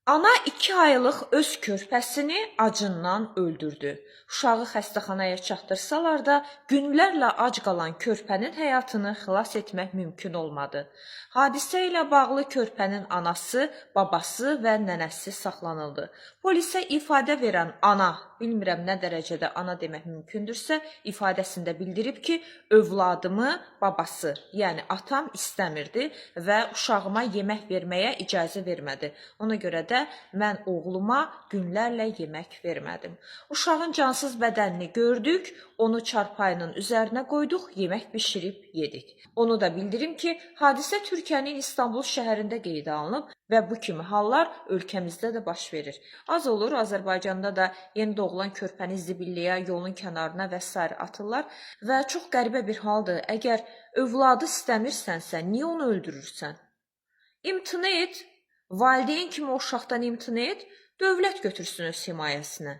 Ana 2 aylıq öz körpəsini acından öldürdü. Uşağı xəstəxanaya çatdırsalar da günlərlə ac qalan körpənin həyatını xilas etmək mümkün olmadı. Hadisə ilə bağlı körpənin anası, babası və nənəsi saxlanıldı. Polisə ifadə verən ana, bilmirəm nə dərəcədə ana demək mümkündürsə, ifadəsində bildirib ki, övladımı babası, yəni atam istəmirdi və uşağıma yemək verməyə icazə vermədi. Ona görə də mən oğluma günlərlə yemək vermədim. Uşağın cansız bədənini gördük, onu çarpayının üzərinə qoyduq, yemək bişirib yedik. Onu da bildirim ki, hadisə Türkiyənin İstanbul şəhərində qeydə alınıb və bu kimi hallar ölkəmizdə də baş verir. Az olur, Azərbaycanda da yeni doğulan körpəni zibilliyə, yolun kənarına və s. atırlar və çox qəribə bir haldır. Əgər övladı istəmirsənsə, niyə onu öldürürsən? İmtina et. Valideyn kimi o uşaqdan imtina et, dövlət götürsün öz himayəsinə.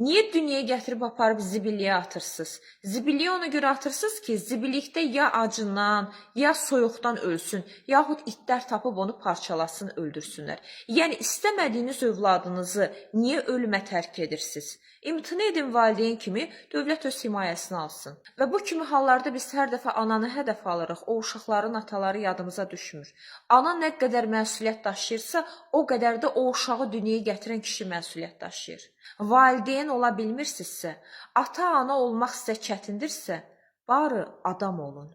Niyə dünyaya gətirib aparıb zibilliyə atırsınız? Zibilliyə ona görə atırsınız ki, zibillikdə ya acından, ya soyuqdan ölsün, yaxud itlər tapıb onu parçalasın, öldürsünlər. Yəni istəmədiyiniz övladınızı niyə ölümə tərk edirsiniz? İmtina edin valideyn kimi, dövlət öz himayəsinə alsın. Və bu kimi hallarda biz hər dəfə ananı hədəf alırıq, o uşaqların ataları yadımıza düşmür. Ana nə qədər məsuliyyət daşıyırsa, o qədər də o uşağı dünyaya gətirən kişi məsuliyyət daşıyır. Valideyn ola bilmirsinizsə, ata-ana olmaq sizə çətindirsə, barı adam olun.